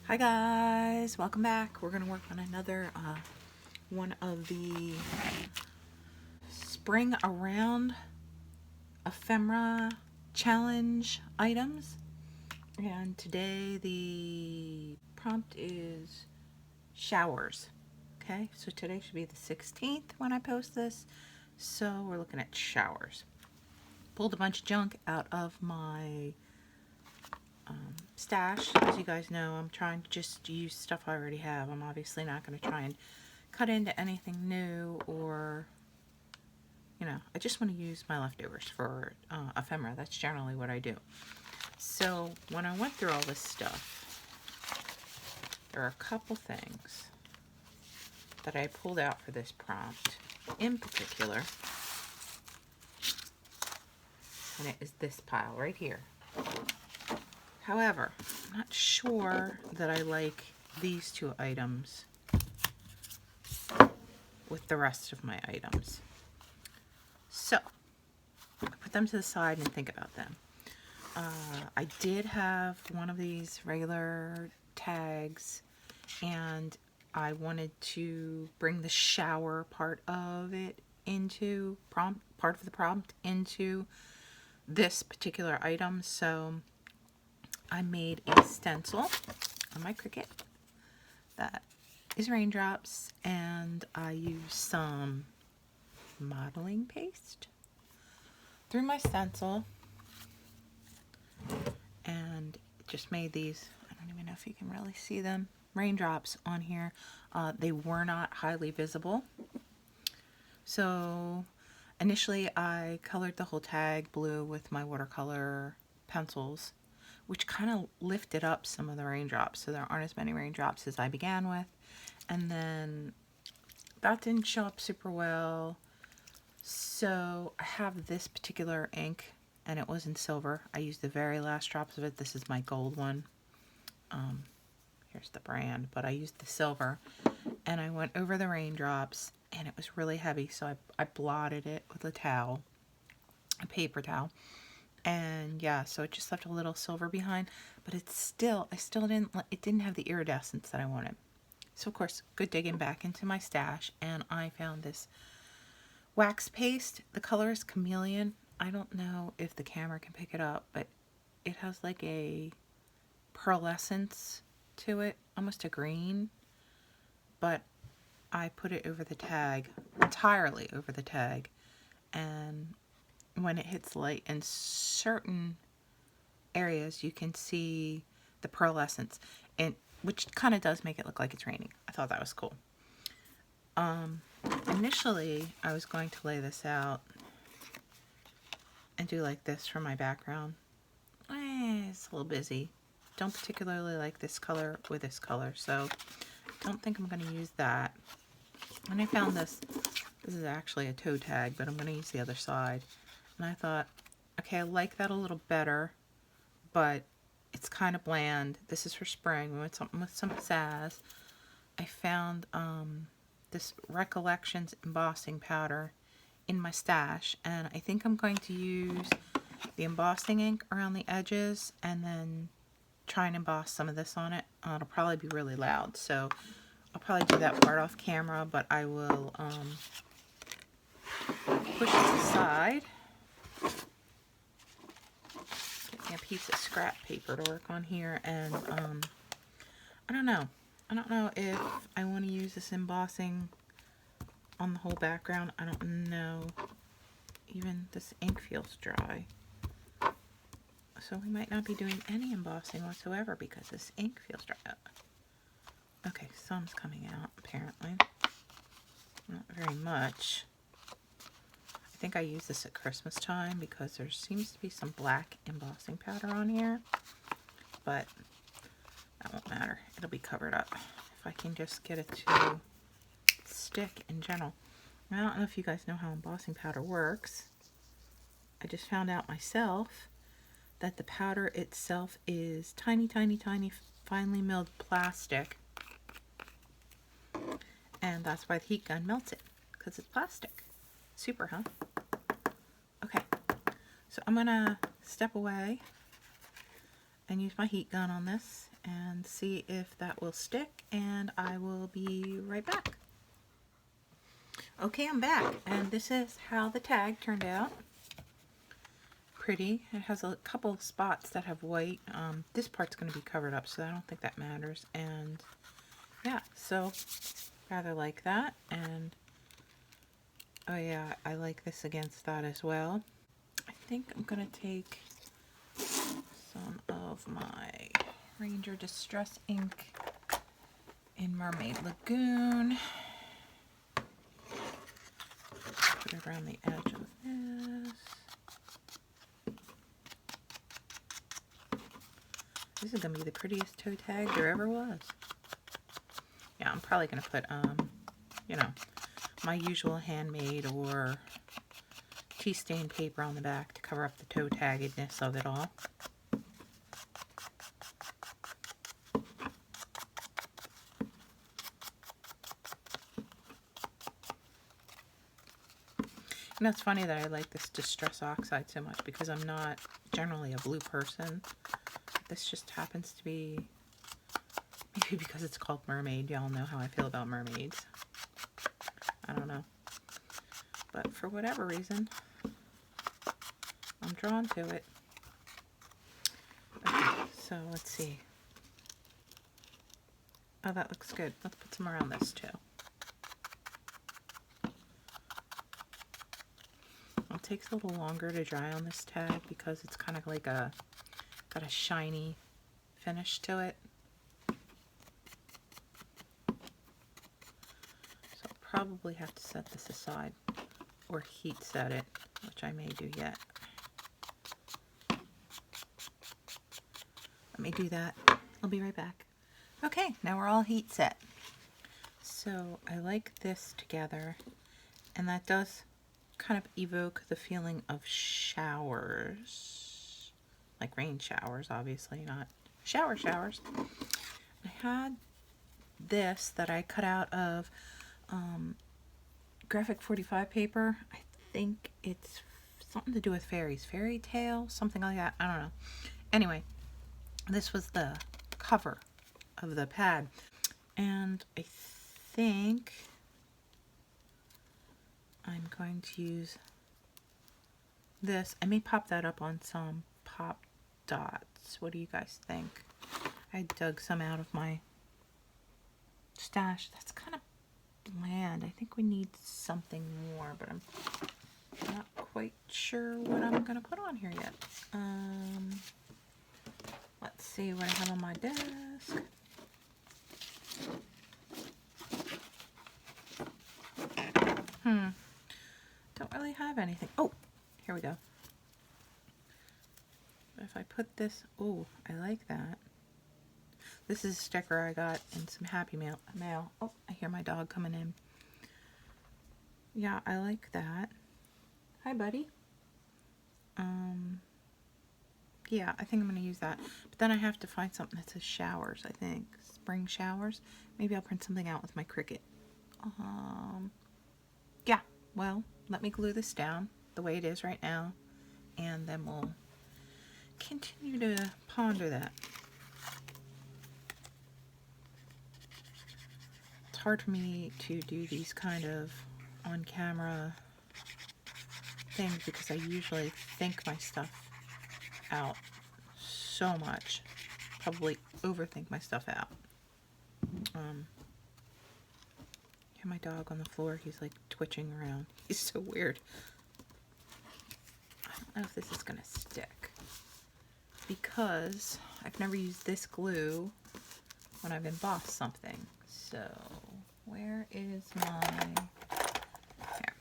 Hi guys, welcome back. We're going to work on another one of the spring around ephemera challenge items. And today the prompt is showers. Okay, so today should be the 16th when I post this. So we're looking at showers. Pulled a bunch of junk out of my stash. As you guys know, I'm trying to just use stuff I already have. I'm obviously not going to try and cut into anything new, or I just want to use my leftovers for ephemera. That's generally what I do. So when I went through all this stuff, there are a couple things that I pulled out for this prompt in particular, and it is this pile right here. However, I'm not sure that I like these two items with the rest of my items. So, I put them to the side and think about them. I did have one of these regular tags, and I wanted to bring the shower part of it into part of the prompt into this particular item. So I made a stencil on my Cricut that is raindrops, and I used some modeling paste through my stencil and just made these, I don't even know if you can really see them, raindrops on here. They were not highly visible. So initially I colored the whole tag blue with my watercolor pencils, which kind of lifted up some of the raindrops, so there aren't as many raindrops as I began with. And then that didn't show up super well, so I have this particular ink, and it was in silver. I used the very last drops of it. This is my gold one. Here's the brand, but I used the silver, and I went over the raindrops, and it was really heavy, so I blotted it with a towel, a paper towel. And yeah, so it just left a little silver behind, but it didn't have the iridescence that I wanted. So of course, good digging back into my stash, and I found this wax paste. The color is Chameleon. I don't know if the camera can pick it up, but it has like a pearlescence to it, almost a green, but I put it over the tag, entirely over the tag, and when it hits light in certain areas, you can see the pearlescence, and which kind of does make it look like it's raining. I thought that was cool. Initially, I was going to lay this out and do like this for my background. It's a little busy. Don't particularly like this color with this color, so don't think I'm going to use that. And I found this. This is actually a toe tag, but I'm going to use the other side. And I thought, okay, I like that a little better, but it's kind of bland. This is for spring. We want something with some pizzazz. I found this Recollections embossing powder in my stash, and I think I'm going to use the embossing ink around the edges and then try and emboss some of this on it. It'll probably be really loud, so I'll probably do that part off camera, but I will push it aside. Get me a piece of scrap paper to work on here, and I don't know if I want to use this embossing on the whole background. I don't know. Even this ink feels dry, so we might not be doing any embossing whatsoever because this ink feels dry. Okay, some's coming out apparently. Not very much. I think I use this at Christmas time because there seems to be some black embossing powder on here, but that won't matter. It'll be covered up if I can just get it to stick in general. I don't know if you guys know how embossing powder works. I just found out myself that the powder itself is tiny, tiny, tiny, finely milled plastic. And that's why the heat gun melts it, because it's plastic. Super, huh? Okay, so I'm gonna step away and use my heat gun on this and see if that will stick, and I will be right back. Okay, I'm back, and this is how the tag turned out. Pretty. It has a couple of spots that have white. This part's going to be covered up, so I don't think that matters. And yeah, so rather like that. And oh yeah, I like this against that as well. I think I'm going to take some of my Ranger Distress ink in Mermaid Lagoon. Put it around the edge of this. This is going to be the prettiest toe tag there ever was. Yeah, I'm probably going to put, you know, my usual handmade or tea stain paper on the back to cover up the toe taggedness of it all. You know, it's funny that I like this Distress Oxide so much because I'm not generally a blue person. This just happens to be, maybe because it's called Mermaid. Y'all know how I feel about mermaids. I don't know. But for whatever reason, I'm drawn to it. Okay, so let's see. Oh, that looks good. Let's put some around this too. It takes a little longer to dry on this tag because it's kind of like got a shiny finish to it. So I'll probably have to set this aside or heat set it, which I may do yet. Let me do that. I'll be right back. Okay, now we're all heat set. So I like this together, and that does kind of evoke the feeling of showers. Like rain showers, obviously, not showers. I had this that I cut out of graphic 45 paper. I think it's something to do with fairies. Fairy tale? Something like that. I don't know. Anyway, this was the cover of the pad. And I think I'm going to use this. I may pop that up on some pop dots. What do you guys think? I dug some out of my stash. That's kind of bland. I think we need something more, but I'm not quite sure what I'm going to put on here yet. Let's see what I have on my desk. Don't really have anything. Oh, here we go. If I put this, oh, I like that. This is a sticker I got in some Happy Mail. Oh, I hear my dog coming in. Yeah, I like that. Hi, buddy. Yeah, I think I'm going to use that. But then I have to find something that says showers, I think. Spring showers. Maybe I'll print something out with my Cricut. Yeah, well, let me glue this down the way it is right now. And then we'll continue to ponder that. It's hard for me to do these kind of on-camera things because I usually think my stuff out so much. Probably overthink my stuff out. Hear my dog on the floor. He's like twitching around. He's so weird. I don't know if this is gonna stick because I've never used this glue when I've embossed something. So where is my... Here.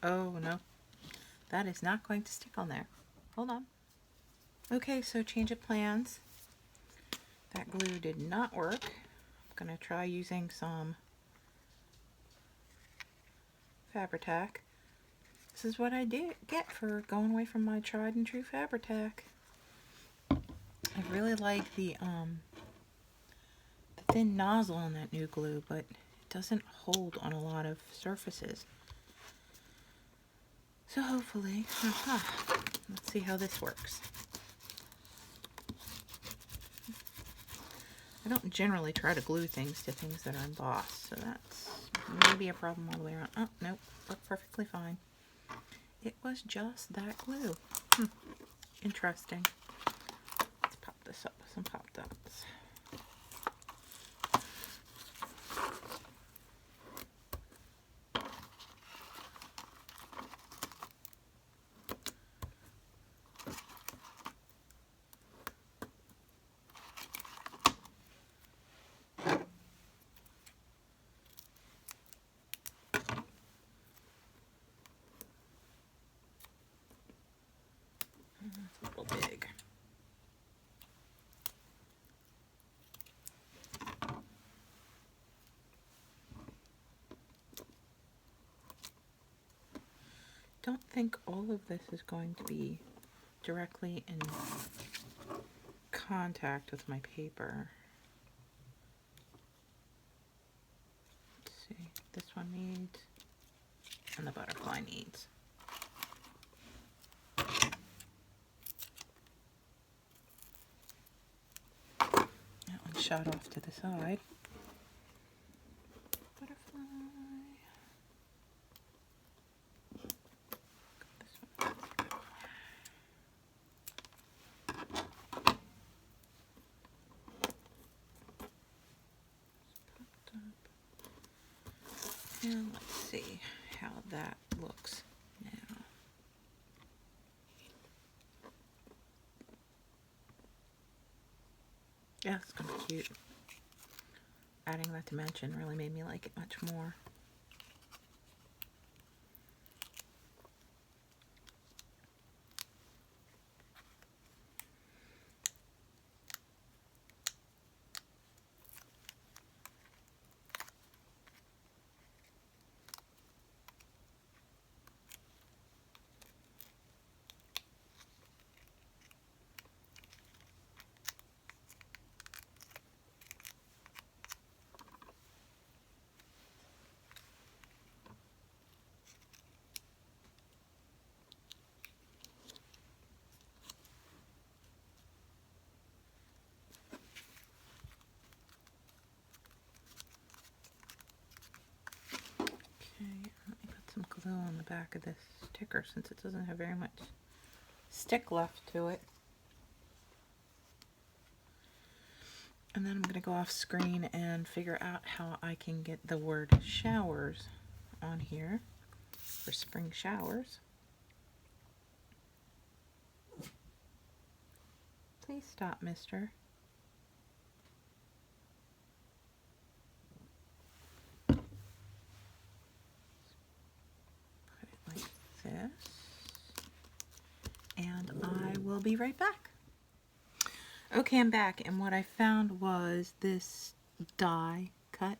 Oh no, that is not going to stick on there. Hold on. Okay, so change of plans. That glue did not work. I'm going to try using some Fabri-Tac. This is what I get for going away from my tried and true Fabri-Tac. I really like the thin nozzle on that new glue, but it doesn't hold on a lot of surfaces. So hopefully, the let's see how this works. I don't generally try to glue things to things that are embossed, so that's maybe a problem all the way around. Oh, nope, looked perfectly fine. It was just that glue. Interesting. Let's pop this up with some pop dots. That's a little big. Don't think all of this is going to be directly in contact with my paper. Let's see, this one needs, and the butterfly needs. That one shot off to the side. Butterfly. This one. And let's see how that looks now. Yeah, it's gonna be cute. Adding that dimension really made me like it much more. Let me put some glue on the back of this sticker since it doesn't have very much stick left to it. And then I'm going to go off screen and figure out how I can get the word showers on here for spring showers. Please stop, mister. This, and I will be right back. Okay, I'm back, and what I found was this die cut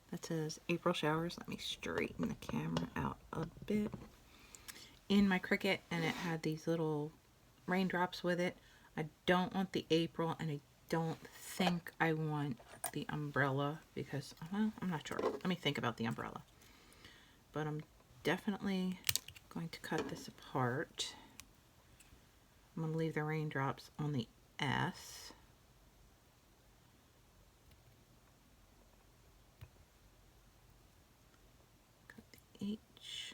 that says April showers. Let me straighten the camera out a bit. In my Cricut, and it had these little raindrops with it. I don't want the April, and I don't think I want the umbrella because, well, I'm not sure. Let me think about the umbrella. But I'm definitely going to cut this apart. I'm going to leave the raindrops on the S. Cut the H.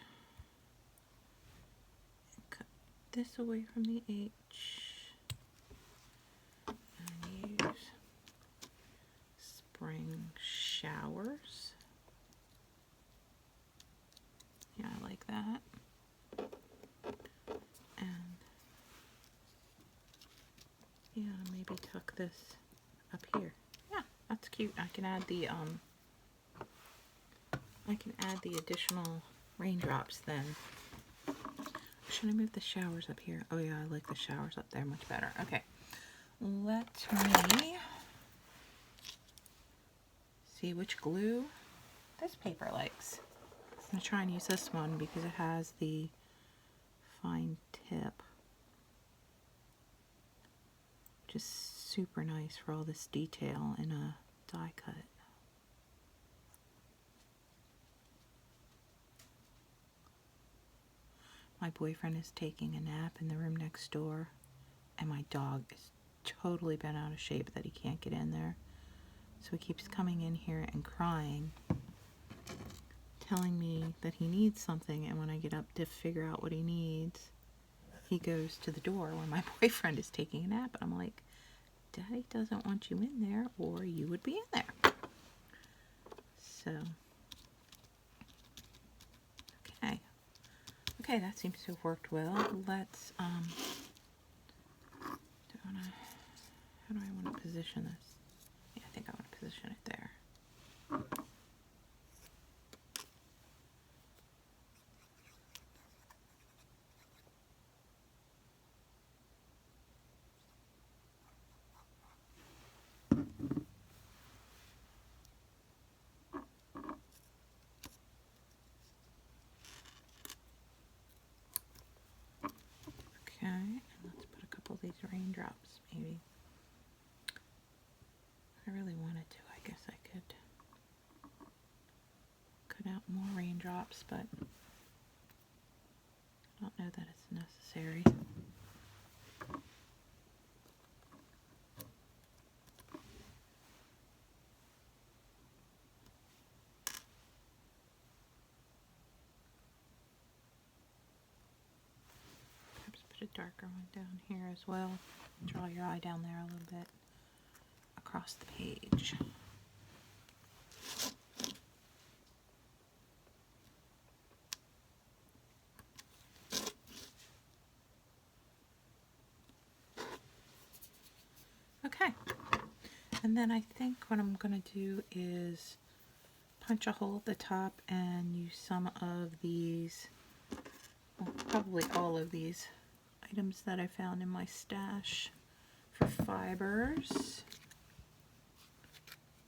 And cut this away from the H. And use spring showers. Yeah, I like that. And yeah, maybe tuck this up here. Yeah, that's cute. I can add the additional raindrops then. Should I move the showers up here? Oh yeah, I like the showers up there much better. Okay. Let me see which glue this paper likes. I'm going to try and use this one because it has the fine tip. Just super nice for all this detail in a die cut. My My boyfriend is taking a nap in the room next door, and my dog is totally bent out of shape that he can't get in there. So he keeps coming in here and crying, telling me that he needs something, and when I get up to figure out what he needs, he goes to the door where my boyfriend is taking a nap, and I'm like, Daddy doesn't want you in there, or you would be in there. So, okay, that seems to have worked well. Let's, how do I want to position this? Yeah, I think I want to position it there. Okay, and let's put a couple of these raindrops, maybe. If I really wanted to, I guess I could cut out more raindrops, but I don't know that it's necessary. Perhaps put a darker one down here as well. Draw your eye down there a little bit across the page. Okay, and then I think what I'm going to do is punch a hole at the top and use some of these, well, probably all of these items that I found in my stash for fibers.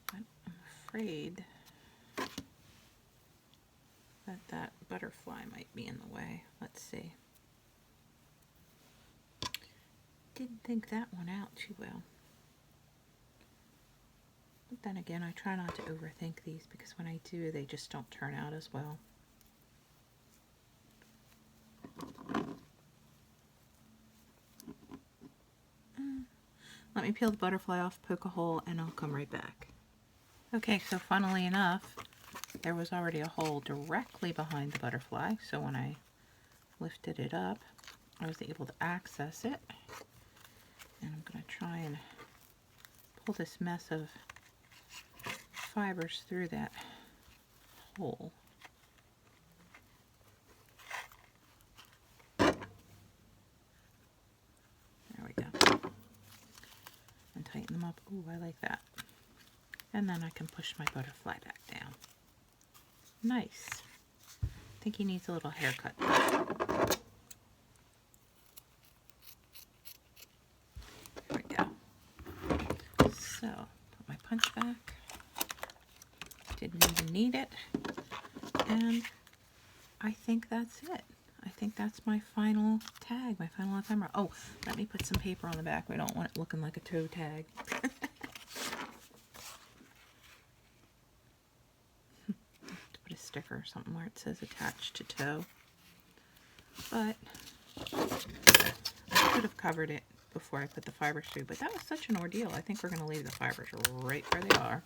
But I'm afraid that that butterfly might be in the way. Let's see. Didn't think that one out too well. But then again, I try not to overthink these because when I do, they just don't turn out as well. Let me peel the butterfly off, poke a hole, and I'll come right back. Okay, so funnily enough, there was already a hole directly behind the butterfly, so when I lifted it up, I was able to access it. And I'm going to try and pull this mess of fibers through that hole. There we go. And tighten them up. Ooh, I like that. And then I can push my butterfly back down. Nice. I think he needs a little haircut. There we go. So, put my punch back. Didn't even need it. And I think that's it. I think that's my final tag, my final ephemera. Oh, let me put some paper on the back. We don't want it looking like a toe tag. Put a sticker or something where it says attached to toe. But I could have covered it before I put the fibers through, but that was such an ordeal. I think we're going to leave the fibers right where they are.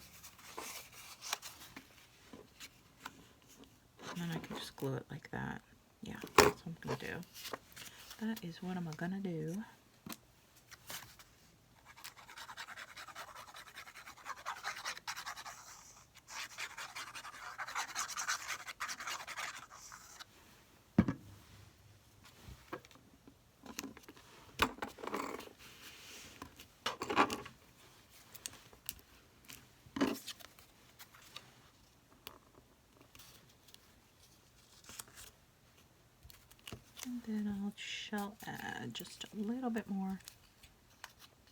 And then I can just glue it like that. Yeah, that's what I'm going to do. That is what I'm going to do. And then shall add just a little bit more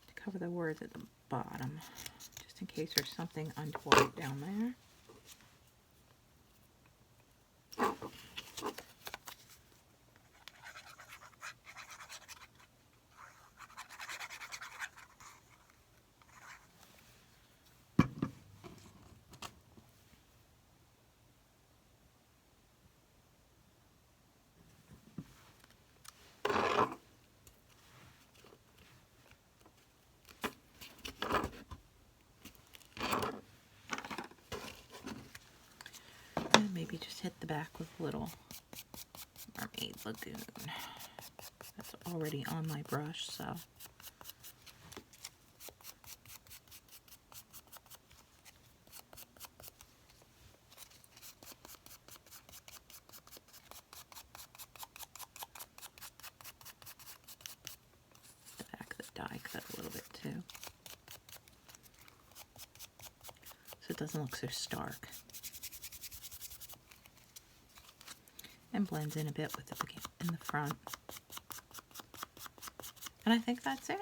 to cover the words at the bottom, just in case there's something untoward down there. just hit the back with a little Mermaid Lagoon. That's already on my brush, so. The back of the die cut a little bit too. So it doesn't look so stark. And blends in a bit with the in the front. And I think that's it.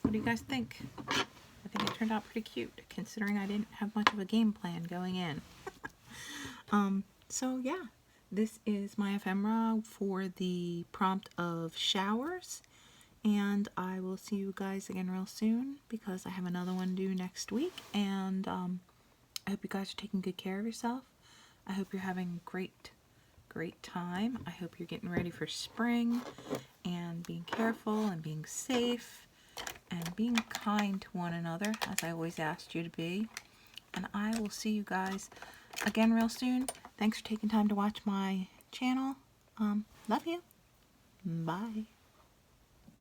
What do you guys think? I think it turned out pretty cute, considering I didn't have much of a game plan going in. So yeah, this is my ephemera for the prompt of showers. And I will see you guys again real soon, because I have another one due next week. And I hope you guys are taking good care of yourself. I hope you're having a great time. I hope you're getting ready for spring and being careful and being safe and being kind to one another, as I always asked you to be. And I will see you guys again real soon. Thanks for taking time to watch my channel. Love you. Bye.